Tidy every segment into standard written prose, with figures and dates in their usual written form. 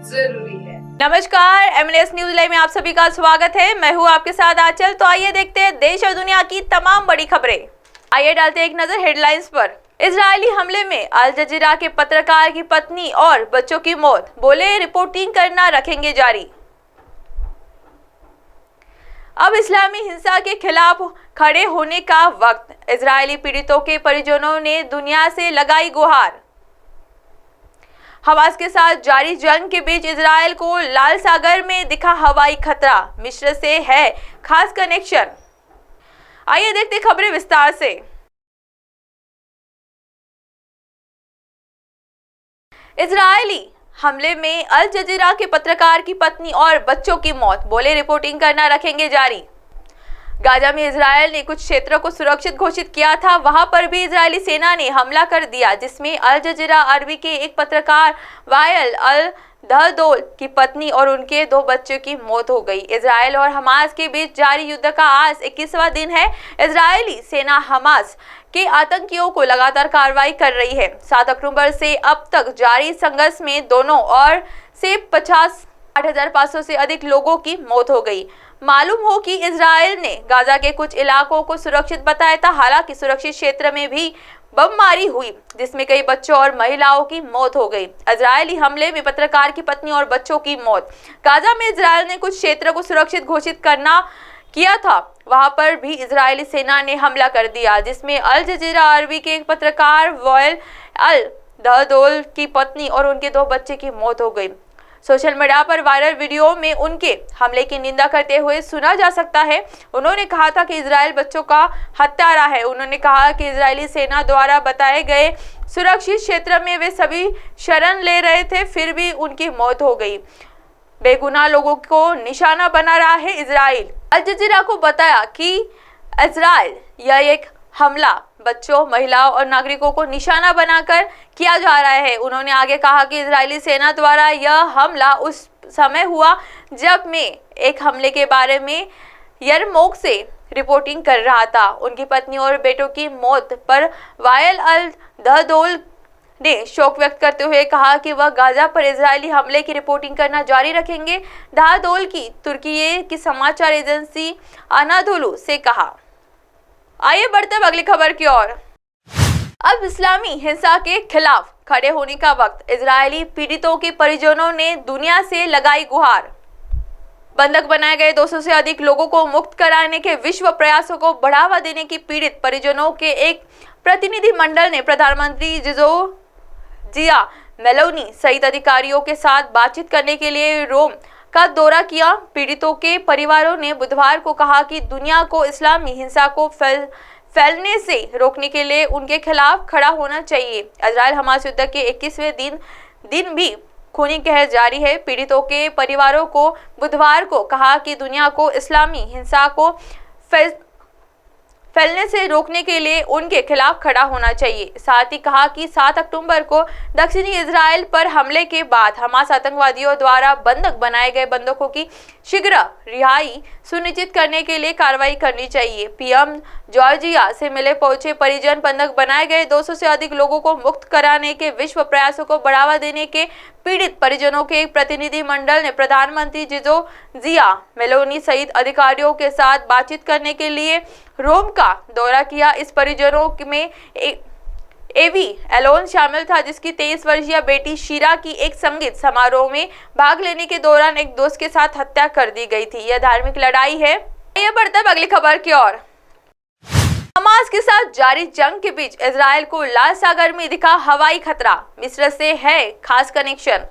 जरूरी है। नमस्कार, एमएनएस न्यूज लाइव में आप सभी का स्वागत है। मैं हूं आपके साथ आंचल। तो आइए देखते हैं देश और दुनिया की तमाम बड़ी खबरें। आइए डालते हैं एक नजर हेडलाइंस पर। इजरायली हमले में अल जजीरा के पत्रकार की पत्नी और बच्चों की मौत, बोले रिपोर्टिंग करना रखेंगे जारी। अब इस्लामी हिंसा के खिलाफ खड़े होने का वक्त, इजरायली पीड़ितों के परिजनों ने दुनिया से लगाई गुहार। हमास के साथ जारी जंग के बीच इजरायल को लाल सागर में दिखा हवाई खतरा, मिस्र से है खास कनेक्शन। आइए देखते खबरें विस्तार से। इजरायली हमले में अल जजीरा के पत्रकार की पत्नी और बच्चों की मौत, बोले रिपोर्टिंग करना रखेंगे जारी। गाजा में इजरायल ने कुछ क्षेत्रों को सुरक्षित घोषित किया था, वहां पर भी इजरायली सेना ने हमला कर दिया, जिसमें अल जजीरा अरबी के एक पत्रकार वायल अल दहदोल की पत्नी और उनके 2 बच्चों की मौत हो गई। इजरायल और हमास के बीच जारी युद्ध का आज 21वां दिन है। इजरायली सेना हमास के आतंकियों को लगातार कार्रवाई कर रही है। 7 अक्टूबर से अब तक जारी संघर्ष में दोनों ओर से 8,500 से अधिक लोगों की मौत हो गई। मालूम हो कि इजरायल ने गाजा के कुछ इलाकों को सुरक्षित बताया था, हालांकि सुरक्षित क्षेत्र में भी बमबारी हुई, जिसमें कई बच्चों और महिलाओं की मौत हो गई। इजरायली हमले में पत्रकार की पत्नी और बच्चों की मौत। गाजा में इजरायल ने कुछ क्षेत्र को सुरक्षित घोषित किया था, वहां पर भी इजरायली सेना ने हमला कर दिया, जिसमें अल जजीरा अरबी के एक पत्रकार वायल अल दहदोल की पत्नी और उनके 2 बच्चे की मौत हो गई। सोशल मीडिया पर वायरल वीडियो में उनके हमले की निंदा करते हुए सुना जा सकता है। उन्होंने कहा था कि इजरायल बच्चों का हत्यारा है। उन्होंने कहा कि इजरायली सेना द्वारा बताए गए सुरक्षित क्षेत्र में वे सभी शरण ले रहे थे, फिर भी उनकी मौत हो गई। बेगुनाह लोगों को निशाना बना रहा है इजराइल। अल जजीरा को बताया कि इजराइल यह एक हमला बच्चों, महिलाओं और नागरिकों को निशाना बनाकर किया जा रहा है। उन्होंने आगे कहा कि इजरायली सेना द्वारा यह हमला उस समय हुआ जब मैं एक हमले के बारे में यरमोक से रिपोर्टिंग कर रहा था। उनकी पत्नी और बेटों की मौत पर वायल अल दहदोल ने शोक व्यक्त करते हुए कहा कि वह गाजा पर इजरायली हमले की रिपोर्टिंग करना जारी रखेंगे। दहदोल की तुर्की की समाचार एजेंसी अनादोलू से कहा। आइए बढ़ते अगली खबर की ओर। अब इस्लामी हिंसा के खिलाफ खड़े होने का वक्त, इजरायली पीड़ितों के परिजनों ने दुनिया से लगाई गुहार। बंधक बनाए गए 200 से अधिक लोगों को मुक्त कराने के विश्व प्रयासों को बढ़ावा देने की पीड़ित परिजनों के एक प्रतिनिधि मंडल ने प्रधानमंत्री जिया मेलोनी सहित अधिकारियों के साथ बातचीत करने के लिए रोम का दौरा किया। पीड़ितों के परिवारों ने बुधवार को कहा कि दुनिया को इस्लामी हिंसा को फैलने से रोकने के लिए उनके खिलाफ खड़ा होना चाहिए। इजरायल हमास युद्ध के 21वें दिन भी खूनी कहर जारी है। पीड़ितों के परिवारों को बुधवार को कहा कि दुनिया को इस्लामी हिंसा को फैलने से रोकने के लिए उनके खिलाफ खड़ा होना चाहिए। साथ ही कहा कि 7 अक्टूबर को दक्षिणी इजराइल पर हमले के बाद हमास आतंकवादियों द्वारा बंधक बनाए गए बंधकों की शीघ्र रिहाई सुनिश्चित करने के लिए कार्रवाई करनी चाहिए। पीएम जॉर्जिया से मिले पहुंचे परिजन बंधक बनाए गए 200 से अधिक लोगों को मुक्त कराने के विश्व प्रयासों को बढ़ावा देने के पीड़ित परिजनों के एक प्रतिनिधि मंडल ने प्रधानमंत्री जिया मेलोनी सहित अधिकारियों के साथ बातचीत करने के लिए रोम का दौरा किया। इस परिजनों में एवी एलोन शामिल था, जिसकी 23 वर्षीय बेटी शीरा की एक संगीत समारोह में भाग लेने के दौरान एक दोस्त के साथ हत्या कर दी गई थी। यह धार्मिक लड़ाई है। यह बढ़ता है अगली खबर की ओर। हमास के साथ जारी जंग के बीच इजरायल को लाल सागर में दिखा हवाई खतरा, मिस्र से है खास कनेक्शन।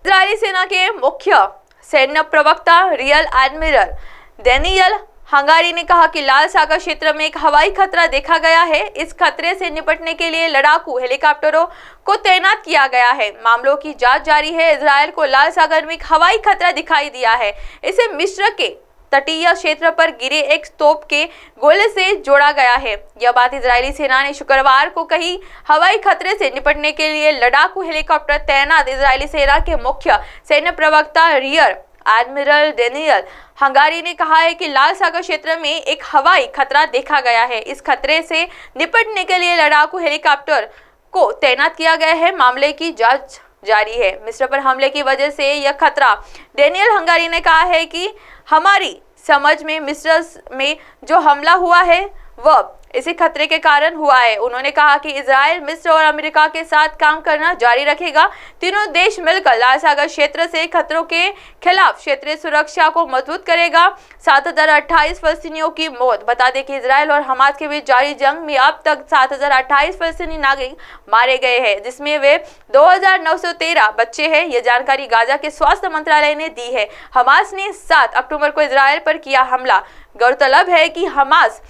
इजरायली सेना के मुख्य सैन्य प्रवक्ता रियल एडमिरल डेनियल हंगारी ने कहा कि लाल सागर क्षेत्र में एक हवाई खतरा देखा गया है। इस खतरे से निपटने के लिए लड़ाकू हेलीकॉप्टरों को तैनात किया गया है। मामलों की जांच जारी है। इजरायल को लाल सागर में एक हवाई खतरा दिखाई दिया है। इसे मिस्र के तटीय क्षेत्र पर गिरे एक तोप के गोले से जोड़ा गया है। यह बात इजरायली सेना ने शुक्रवार को कही। हवाई खतरे से निपटने के लिए लड़ाकू हेलीकॉप्टर तैनात इजरायली सेना के मुख्य सैन्य प्रवक्ता रियर एडमिरल डेनियल हंगारी ने कहा है कि लाल सागर क्षेत्र में एक हवाई खतरा देखा गया है। इस खतरे से निपटने के लिए लड़ाकू हेलीकॉप्टर को तैनात किया गया है। मामले की जांच जारी है। मिस्र पर हमले की वजह से यह खतरा, डेनियल हंगारी ने कहा है कि हमारी समझ में मिस्र में जो हमला हुआ है वह इसी खतरे के कारण हुआ है। उन्होंने कहा कि इजराइल मिस्र और अमेरिका के साथ काम करना जारी रखेगा। तीनों देश मिलकर लाल सागर क्षेत्र से खतरों के खिलाफ क्षेत्रीय सुरक्षा को मजबूत करेगा। 7028 फलस्तीनियों की मौत। बता दें कि इजराइल और हमास के बीच जारी जंग में अब तक 7028 फलस्तीनी नागरिक मारे गए हैं, जिसमें वे 2913 बच्चे हैं। यह जानकारी गाजा के स्वास्थ्य मंत्रालय ने दी है। हमास ने 7 अक्टूबर को इजराइल पर किया हमला। गौरतलब है कि हमास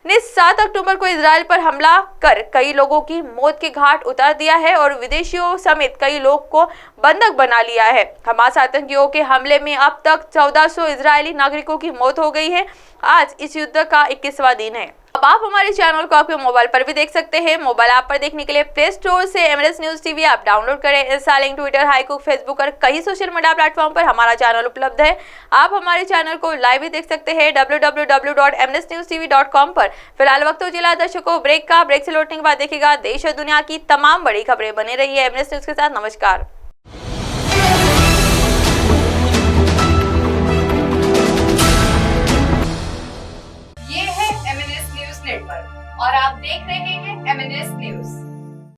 ने 7 अक्टूबर को इजराइल पर हमला कर कई लोगों की मौत के घाट उतार दिया है और विदेशियों समेत कई लोग को बंधक बना लिया है। हमास आतंकियों के हमले में अब तक 1400 इजरायली नागरिकों की मौत हो गई है। आज इस युद्ध का 21वां दिन है। अब आप हमारे चैनल को आपके मोबाइल पर भी देख सकते हैं। मोबाइल ऐप पर देखने के लिए प्ले स्टोर से MNS news TV app download करें। इंस्टालिंग ट्विटर, हाईकुक, फेसबुक और कई सोशल मीडिया प्लेटफॉर्म पर हमारा चैनल उपलब्ध है। आप हमारे चैनल को लाइव भी देख सकते हैं www.mnsnewstv.com पर। फिलहाल वक्त हो जिला दर्शकों ब्रेक का। ब्रेक से लौटने के बाद देखिएगा देश और दुनिया की तमाम बड़ी खबरें। बने रहिए एमएनएस न्यूज के साथ। नमस्कार।